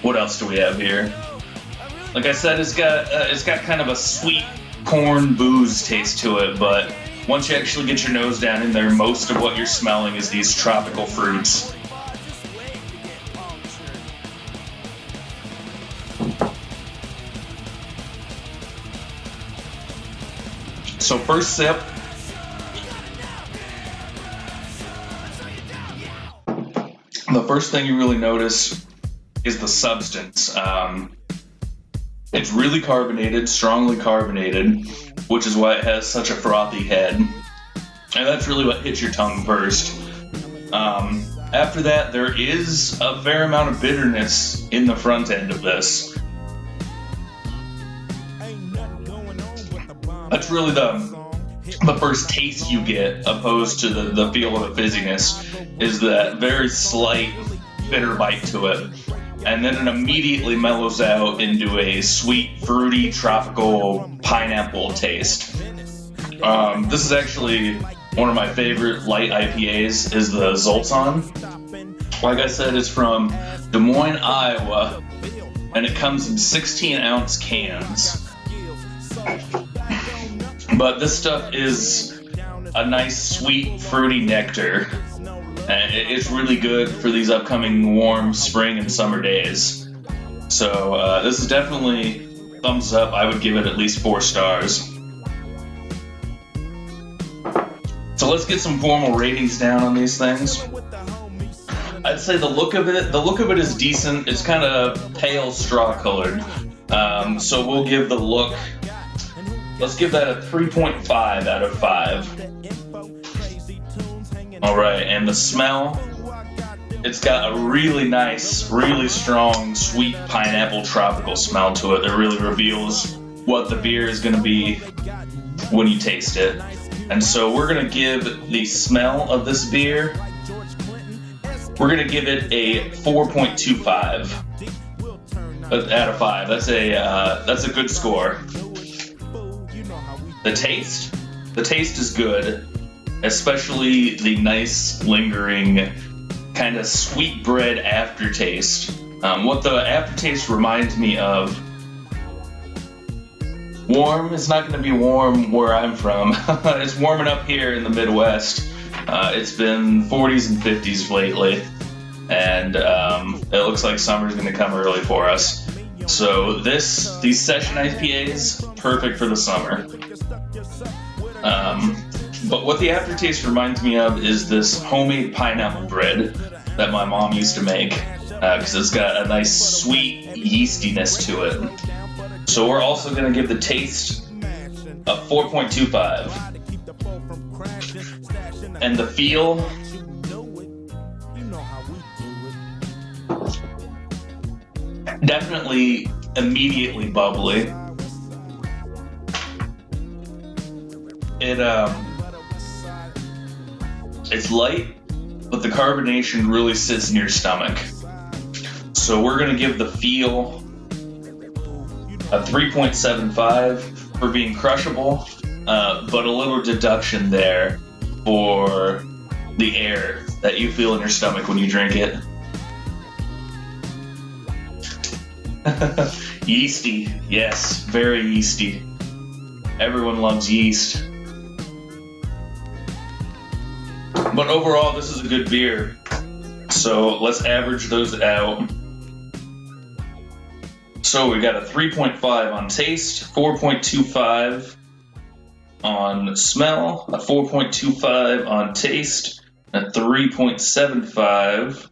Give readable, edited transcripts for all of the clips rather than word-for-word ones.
What else do we have here? Like I said, it's got kind of a sweet corn booze taste to it, but once you actually get your nose down in there, most of what you're smelling is these tropical fruits. So first sip. The first thing you really notice is the substance. It's really carbonated, strongly carbonated, which is why it has such a frothy head. And that's really what hits your tongue first. After that, there is a fair amount of bitterness in the front end of this. That's really the first taste you get, opposed to the feel of the fizziness, is that very slight bitter bite to it. And then it immediately mellows out into a sweet, fruity, tropical pineapple taste. This is actually one of my favorite light IPAs, is the Zoltan. Like I said, it's from Des Moines, Iowa, and it comes in 16-ounce cans. But this stuff is a nice, sweet, fruity nectar. And it's really good for these upcoming warm spring and summer days. So this is definitely thumbs up. I would give it at least 4 stars. So let's get some formal ratings down on these things. I'd say the look of it is decent. It's kind of pale straw colored. So we'll give the look, let's give that a 3.5 out of 5. Alright, and the smell, it's got a really nice, really strong, sweet pineapple tropical smell to it that really reveals what the beer is going to be when you taste it. And so we're going to give the smell of this beer, we're going to give it a 4.25 out of 5. That's a good score. The taste is good. Especially the nice, lingering, kind of sweet bread aftertaste. What the aftertaste reminds me of, warm, it's not going to be warm where I'm from. It's warming up here in the Midwest. It's been 40s and 50s lately, and it looks like summer's going to come early for us. So these session IPAs, perfect for the summer. But what the aftertaste reminds me of is this homemade pineapple bread that my mom used to make, because it's got a nice sweet yeastiness to it. So we're also going to give the taste a 4.25. And the feel, definitely immediately bubbly. It's light, but the carbonation really sits in your stomach. So we're going to give the feel a 3.75 for being crushable, but a little deduction there for the air that you feel in your stomach when you drink it. Yeasty, yes, very yeasty. Everyone loves yeast. But overall, this is a good beer. So let's average those out. So we got a 3.5 on taste, 4.25 on smell, a 4.25 on taste, a 3.75.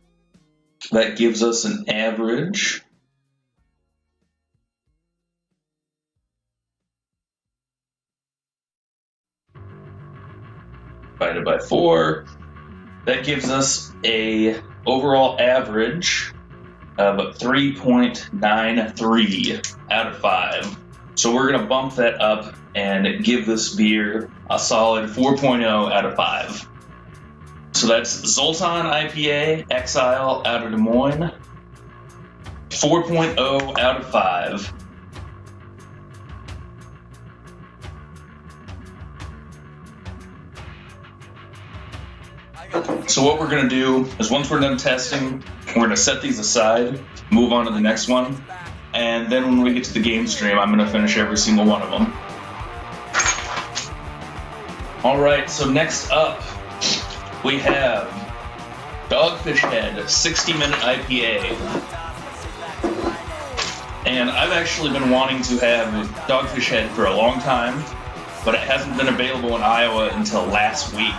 That gives us an average. Divided by 4. That gives us a overall average of 3.93 out of 5. So we're going to bump that up and give this beer a solid 4.0 out of 5. So that's Zoltan IPA Exile out of Des Moines, 4.0 out of 5. So what we're going to do is once we're done testing, we're going to set these aside, move on to the next one, and then when we get to the game stream, I'm going to finish every single one of them. Alright, so next up, we have Dogfish Head 60-minute IPA. And I've actually been wanting to have Dogfish Head for a long time, but it hasn't been available in Iowa until last week.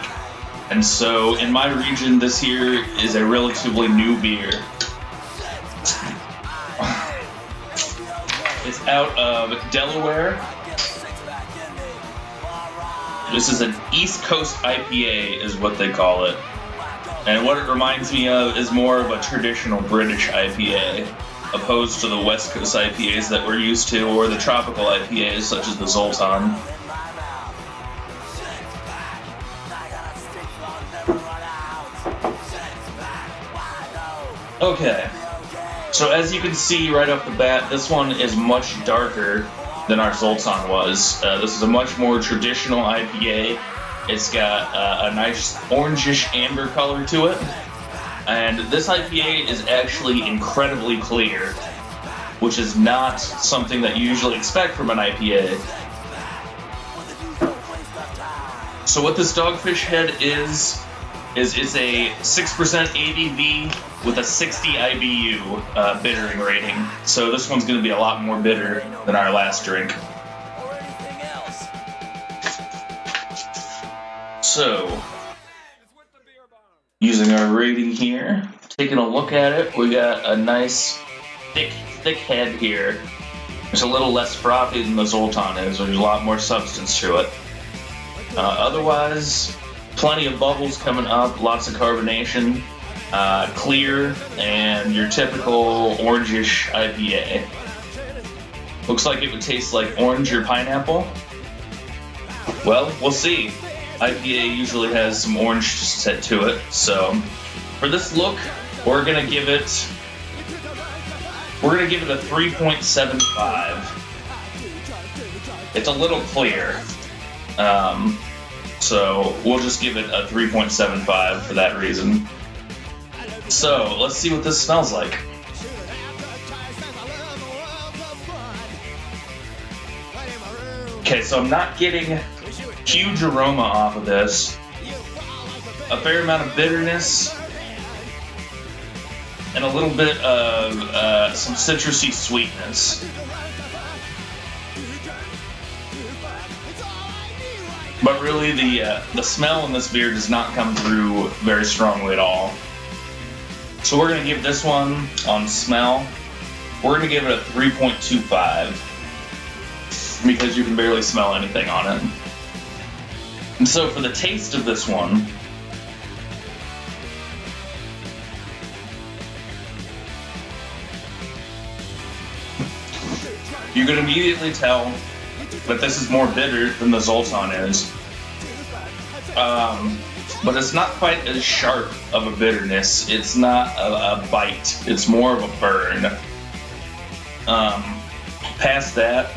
And so in my region, this here is a relatively new beer. It's out of Delaware. This is an East Coast IPA is what they call it. And what it reminds me of is more of a traditional British IPA, opposed to the West Coast IPAs that we're used to, or the tropical IPAs such as the Zoltan. Okay, so as you can see right off the bat, this one is much darker than our Zoltan was. This is a much more traditional IPA. It's got a nice orangish amber color to it. And this IPA is actually incredibly clear, which is not something that you usually expect from an IPA. So what this Dogfish Head is it's a 6% ABV with a 60 IBU bittering rating. So this one's going to be a lot more bitter than our last drink. So, using our rating here, taking a look at it, we got a nice thick head here. It's a little less frothy than the Zoltan is, there's a lot more substance to it. Otherwise, plenty of bubbles coming up, lots of carbonation, clear, and your typical orangish IPA. Looks like it would taste like orange or pineapple. Well, we'll see. IPA usually has some orange set to it, so for this look, we're gonna give it a 3.75. It's a little clear, so we'll just give it a 3.75 for that reason. So let's see what this smells like. Okay, so I'm not getting huge aroma off of this. A fair amount of bitterness and a little bit of some citrusy sweetness. But really the smell in this beer does not come through very strongly at all. So we're going to give this one, on smell, we're going to give it a 3.25 because you can barely smell anything on it. And so for the taste of this one, you can immediately tell that this is more bitter than the Zoltan is. But it's not quite as sharp of a bitterness. It's not a bite. It's more of a burn. Past that,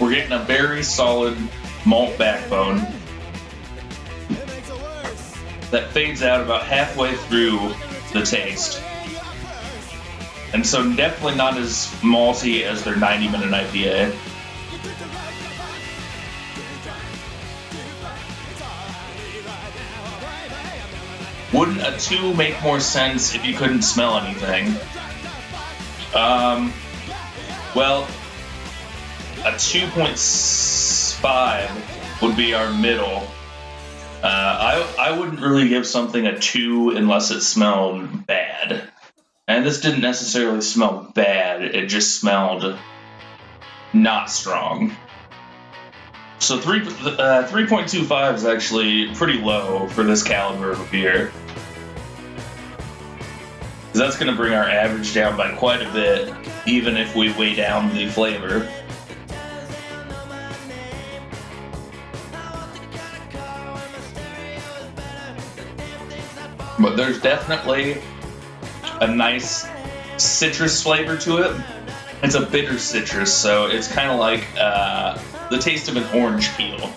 we're getting a very solid malt backbone that fades out about halfway through the taste. And so definitely not as malty as their 90-minute IPA. Wouldn't a 2 make more sense if you couldn't smell anything? Well, a 2.5 would be our middle. I wouldn't really give something a 2 unless it smelled bad. And this didn't necessarily smell bad, it just smelled not strong. So 3.25 is actually pretty low for this caliber of a beer. That's going to bring our average down by quite a bit, even if we weigh down the flavor. But there's definitely a nice citrus flavor to it. It's a bitter citrus, so it's kind of like the taste of an orange peel.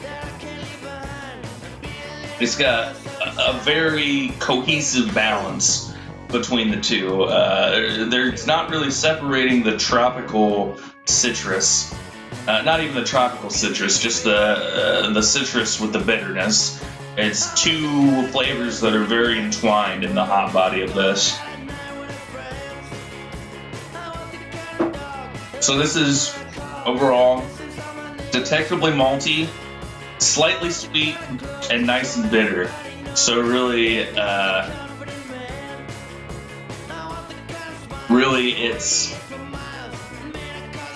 It's got a very cohesive balance between the two. There's not really separating the tropical citrus, not even the tropical citrus, just the citrus with the bitterness. It's two flavors that are very entwined in the hot body of this. So this is overall detectably malty, slightly sweet, and nice and bitter. So really, it's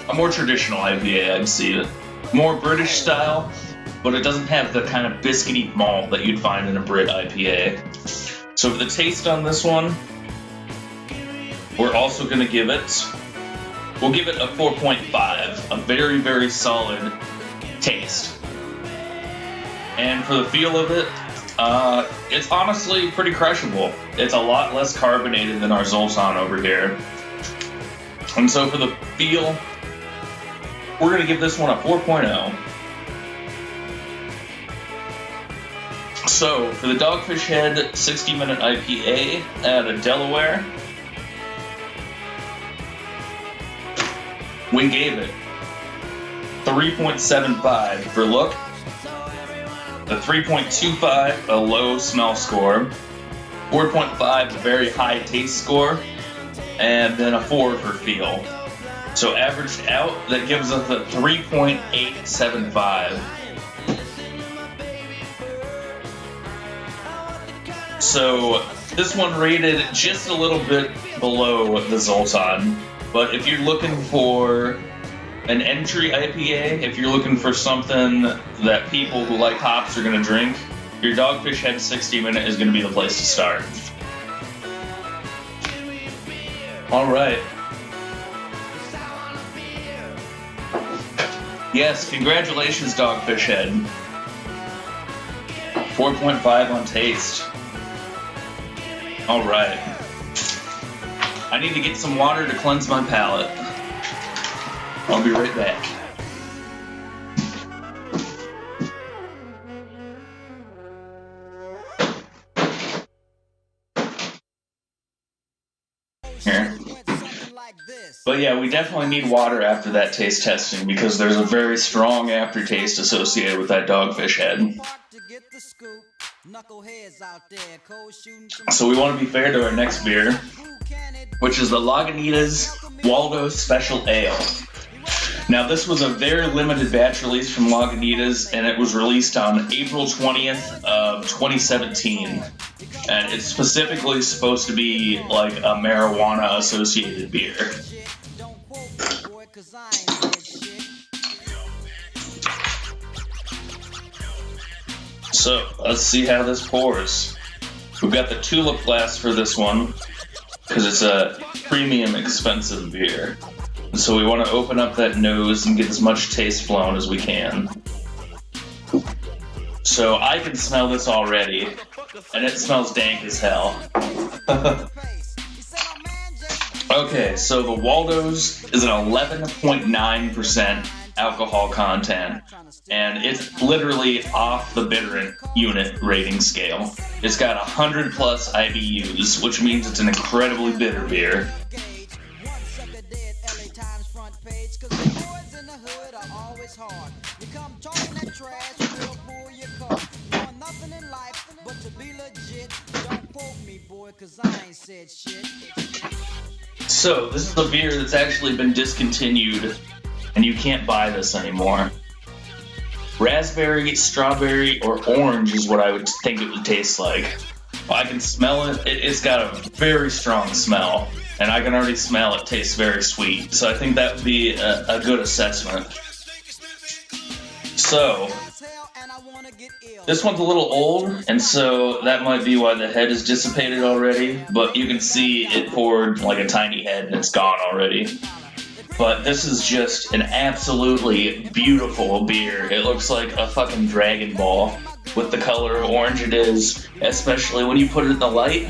a more traditional IPA, I'd see it. More British style, but it doesn't have the kind of biscuity malt that you'd find in a Brit IPA. So for the taste on this one, we're also going to give it, we'll give it a 4.5, a very, very solid taste. And for the feel of it, it's honestly pretty crushable. It's a lot less carbonated than our Zoltan over here. And so for the feel, we're going to give this one a 4.0. So for the Dogfish Head 60-minute IPA out of Delaware, we gave it 3.75 for look, a 3.25 a low smell score, 4.5 a very high taste score, and then a 4 for feel. So averaged out, that gives us a 3.875. So this one rated just a little bit below the Zoltan, but if you're looking for an entry IPA, if you're looking for something that people who like hops are going to drink, your Dogfish Head 60-minute is going to be the place to start. All right. Yes, congratulations, Dogfish Head. 4.5 on taste. All right. I need to get some water to cleanse my palate. I'll be right back. Here. But yeah, we definitely need water after that taste testing because there's a very strong aftertaste associated with that Dogfish Head. So we want to be fair to our next beer, which is the Lagunitas Waldo Special Ale. Now this was a very limited batch release from Lagunitas, and it was released on April 20th of 2017. And it's specifically supposed to be like a marijuana associated beer. So let's see how this pours. We've got the tulip glass for this one because it's a premium expensive beer. So we want to open up that nose and get as much taste flown as we can. So I can smell this already, and it smells dank as hell. Okay, so the Waldo's is an 11.9% alcohol content, and it's literally off the bitter unit rating scale. It's got 100 plus IBUs, which means it's an incredibly bitter beer. So this is a beer that's actually been discontinued, and you can't buy this anymore. Raspberry, strawberry, or orange is what I would think it would taste like. I can smell it. It's got a very strong smell, and I can already smell it tastes very sweet. So I think that would be a good assessment. So this one's a little old, and so that might be why the head is dissipated already, but you can see it poured like a tiny head and it's gone already. But this is just an absolutely beautiful beer. It looks like a fucking Dragon Ball with the color orange it is, especially when you put it in the light.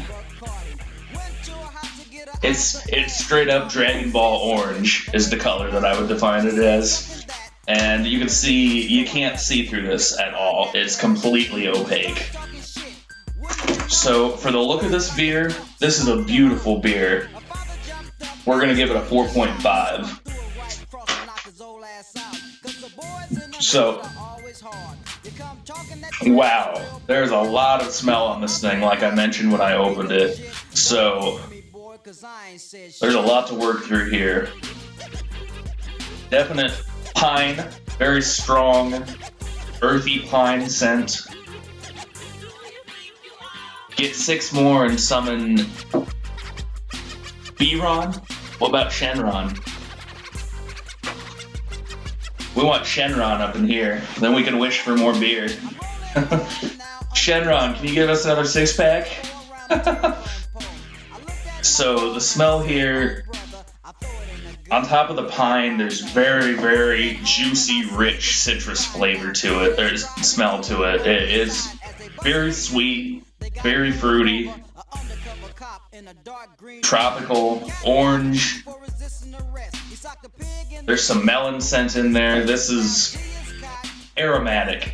It's straight up Dragon Ball orange is the color that I would define it as. And you can't see through this at all. It's completely opaque. So for the look of this beer, this is a beautiful beer. We're gonna give it a 4.5. So, wow, there's a lot of smell on this thing, like I mentioned when I opened it. So, there's a lot to work through here. Definite pine, very strong, earthy pine scent. Get 6 more and summon Biron? What about Shenron? We want Shenron up in here. Then we can wish for more beer. Shenron, can you give us another 6-pack? So the smell here, on top of the pine, there's very, very juicy, rich citrus flavor to it. There's smell to it. It is very sweet, very fruity, tropical, orange. There's some melon scent in there. This is aromatic.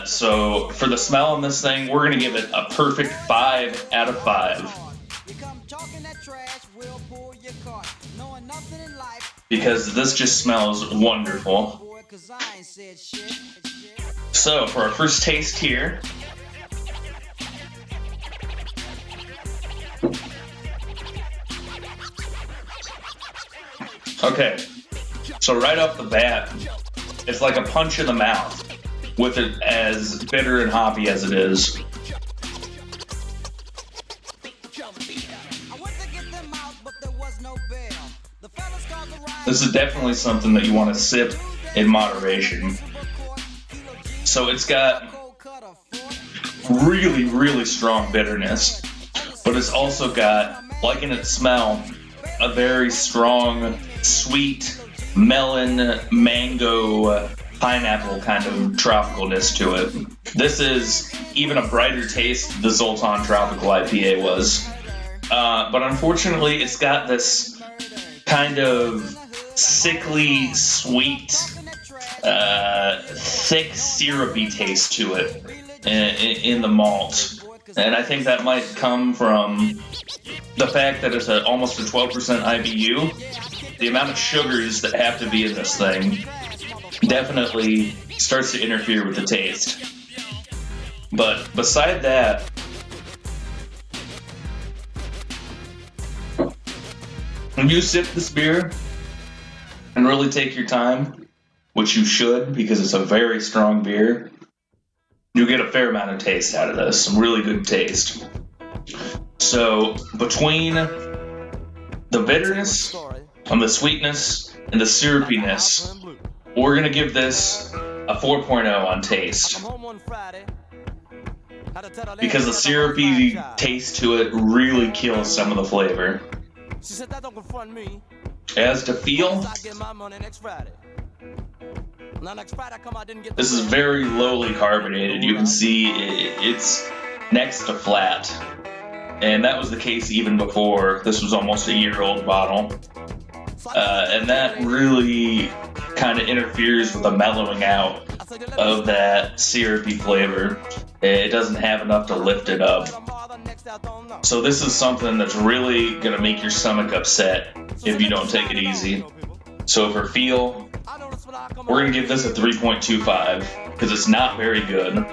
So for the smell on this thing, we're going to give it a perfect 5 out of 5. Because this just smells wonderful. So for our first taste here, okay, so right off the bat, it's like a punch in the mouth with it as bitter and hoppy as it is. This is definitely something that you want to sip in moderation. So it's got really, really strong bitterness, but it's also got, like in its smell, a very strong, sweet, melon, mango, pineapple kind of tropicalness to it. This is even a brighter taste than the Zoltan Tropical IPA was. But unfortunately, it's got this kind of sickly, sweet, thick, syrupy taste to it in the malt. And I think that might come from the fact that it's almost a 12% IBU. The amount of sugars that have to be in this thing definitely starts to interfere with the taste. But beside that, when you sip this beer and really take your time, which you should because it's a very strong beer, you'll get a fair amount of taste out of this, some really good taste. So between the bitterness and the sweetness and the syrupiness, we're going to give this a 4.0 on taste. Because the syrupy taste to it really kills some of the flavor. As to feel, this is very lowly carbonated. You can see it's next to flat. And that was the case even before. This was almost a year-old bottle. And that really kind of interferes with the mellowing out of that syrupy flavor. It doesn't have enough to lift it up. So this is something that's really going to make your stomach upset if you don't take it easy. So for feel, we're going to give this a 3.25 because it's not very good.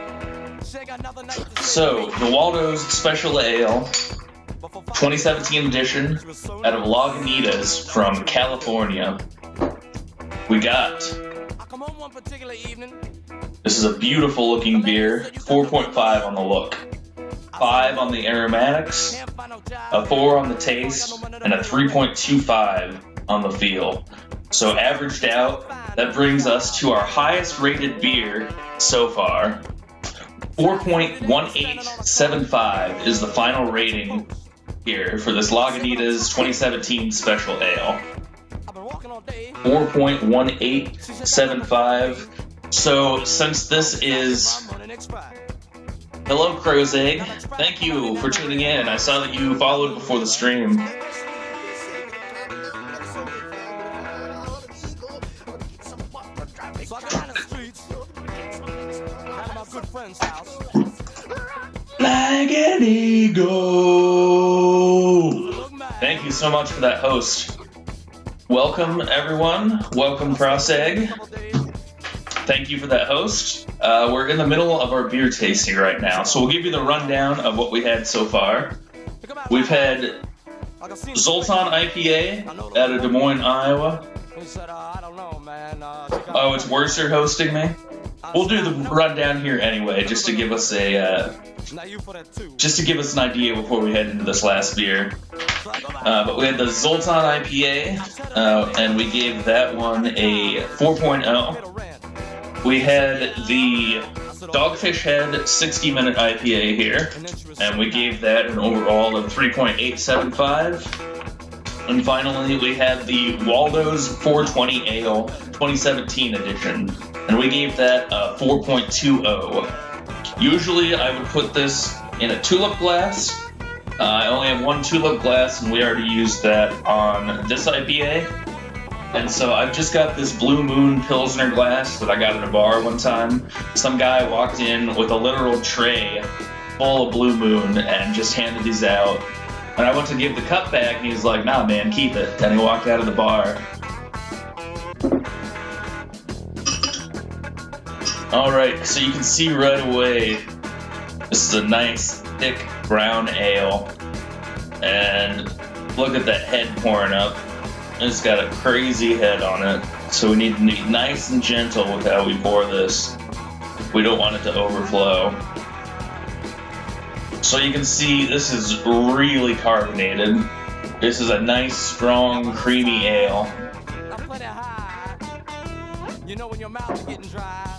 So, the Waldo's Special Ale, 2017 edition, out of Lagunitas from California. We got, this is a beautiful looking beer, 4.5 on the look, 5 on the aromatics, a 4 on the taste, and a 3.25 on the feel. So averaged out, that brings us to our highest rated beer so far. 4.1875 is the final rating here for this Lagunitas 2017 Special Ale. 4.1875. So since this is... Hello, Crow's Egg. Thank you for tuning in. I saw that you followed before the stream. Like an eagle. Thank you so much for that host. Welcome, everyone. Welcome, Cross Egg. Thank you for that host. We're in the middle of our beer tasting right now, so we'll give you the rundown of what we had so far. We've had Zoltan IPA out of Des Moines, Iowa. Oh, it's Worcer hosting me? We'll do the rundown here anyway, just to give us an idea before we head into this last beer. But we had the Zoltan IPA, and we gave that one a 4.0. We had the Dogfish Head 60-minute IPA here, and we gave that an overall of 3.875. And finally, we had the Waldo's 420 Ale 2017 edition, and we gave that a 4.20. Usually, I would put this in a tulip glass. I only have one tulip glass, and we already used that on this IPA. And so I've just got this Blue Moon Pilsner glass that I got at a bar one time. Some guy walked in with a literal tray full of Blue Moon and just handed these out. And I went to give the cup back, and he was like, "Nah, man, keep it." And he walked out of the bar. Alright, so you can see right away, this is a nice, thick, brown ale. And look at that head pouring up. It's got a crazy head on it. So we need to be nice and gentle with how we pour this. We don't want it to overflow. So you can see this is really carbonated. This is a nice, strong, creamy ale. You know when your mouth is getting dry,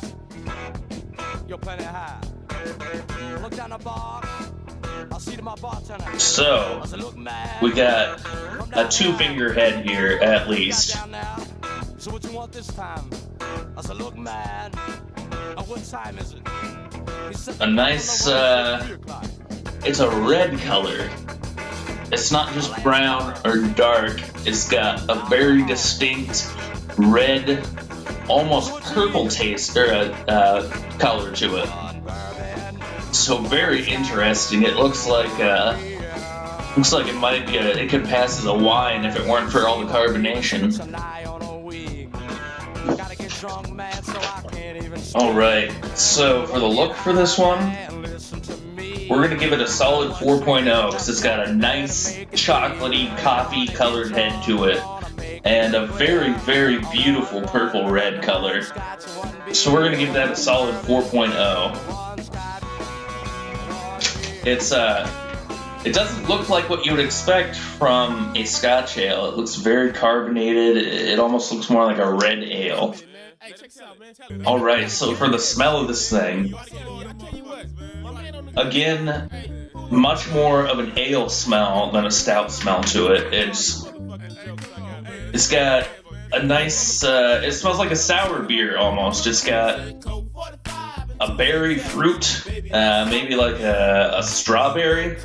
you're plenty high. Look down the bar. I'll see to my bartender. So we got a 2-finger head here at least. So what you want this time? I said, look, man. What time is it? A nice it's a red color. It's not just brown or dark. It's got a very distinct red, almost purple taste or color to it. So very interesting. It looks like it might be it could pass as a wine if it weren't for all the carbonation. All right. So for the look for this one, we're going to give it a solid 4.0 because it's got a nice chocolatey coffee colored head to it and a very, very beautiful purple red color. So we're going to give that a solid 4.0. It doesn't look like what you would expect from a Scotch ale. It looks very carbonated. It almost looks more like a red ale. Alright, so for the smell of this thing, again, much more of an ale smell than a stout smell to it. It's got a nice, it smells like a sour beer almost. It's got a berry fruit, maybe like a strawberry,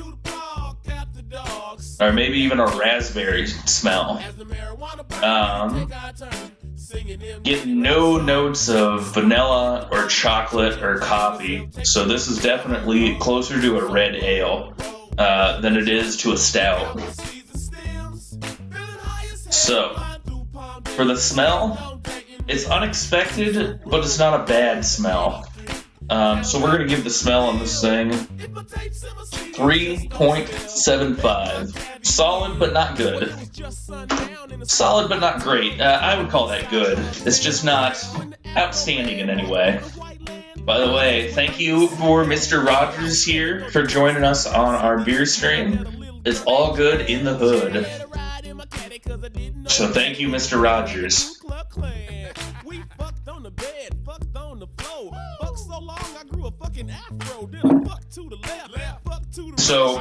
or maybe even a raspberry smell. Get no notes of vanilla or chocolate or coffee, so this is definitely closer to a red ale than it is to a stout. So, for the smell, it's unexpected, but it's not a bad smell. So we're going to give the smell on this thing 3.75. Solid, but not good. Solid, but not great. I would call that good. It's just not outstanding in any way. By the way, thank you for Mr. Rogers here for joining us on our beer stream. It's all good in the hood. So thank you, Mr. Rogers. So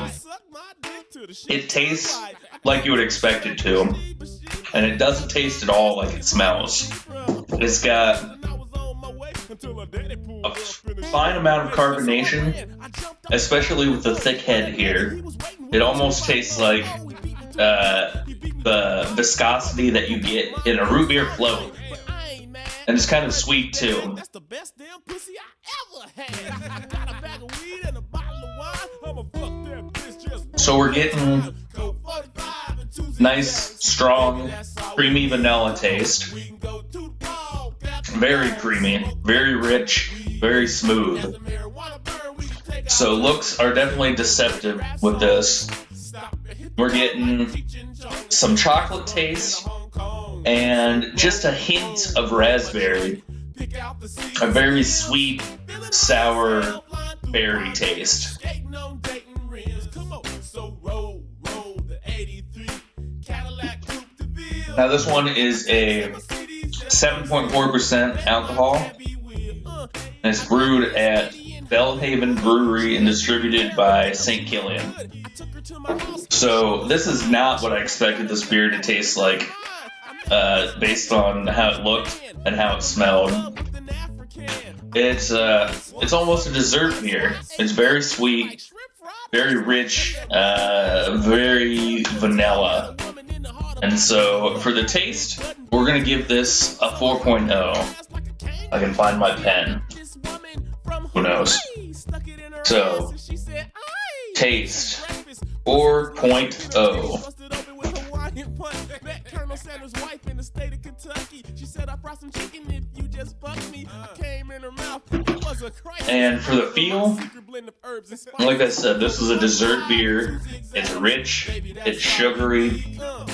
it tastes like you would expect it to, and it doesn't taste at all like it smells. It's got a fine amount of carbonation, especially with the thick head here. It almost tastes like the viscosity that you get in a root beer float. and it's kind of sweet too. That's the best damn pussy I ever had. I got a bag of weed and a bottle of wine. I'ma fuck that bitch just. So we're getting nice, strong, creamy vanilla taste. Very creamy, very rich, very smooth. So looks are definitely deceptive with this. We're getting some chocolate taste and just a hint of raspberry. A very sweet, sour berry taste. Now this one is a 7.4% alcohol, and it's brewed at BelHaven Brewery and distributed by St. Killian. So this is not what I expected this beer to taste like, based on how it looked and how it smelled. It's almost a dessert beer. It's very sweet, very rich, very vanilla. And so for the taste, we're going to give this a 4.0. I can find my pen. Who knows? So, taste 4.0. And for the feel, like I said, this is a dessert beer. It's rich, it's sugary.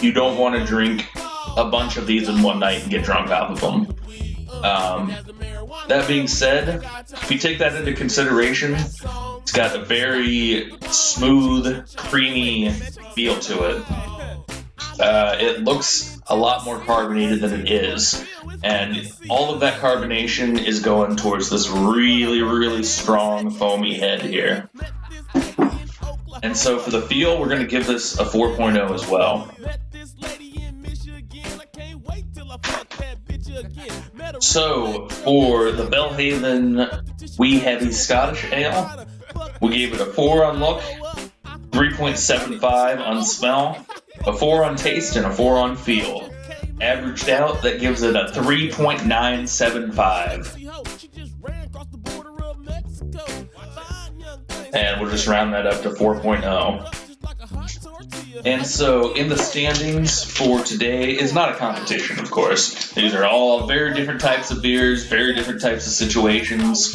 You don't want to drink a bunch of these in one night and get drunk off of them. That being said, if you take that into consideration, it's got a very smooth, creamy feel to it. It looks a lot more carbonated than it is, and all of that carbonation is going towards this really, really strong foamy head here. And so for the feel, we're going to give this a 4.0 as well. So for the BelHaven Wee Heavy Scottish Ale, we gave it a 4 on look, 3.75 on smell, a 4 on taste, and a 4 on feel. Averaged out, that gives it a 3.975. And we'll just round that up to 4.0. And so in the standings for today is not a competition, of course. These are all very different types of beers, very different types of situations.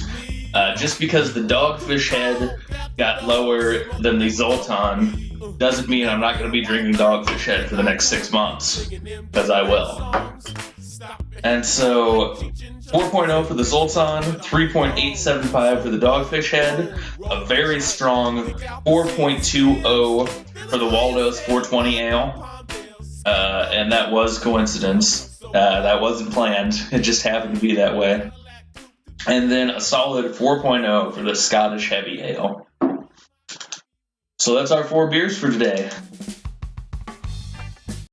Just because the Dogfish head got lower than the Zoltan doesn't mean I'm not going to be drinking Dogfish head for the next 6 months, because I will. And so 4.0 for the Zoltan, 3.875 for the Dogfish head, a very strong 4.20 for the Waldo's 420 ale, and that was coincidence. That wasn't planned. It just happened to be that way. And then a solid 4.0 for the Scottish Heavy Ale. So that's our 4 beers for today.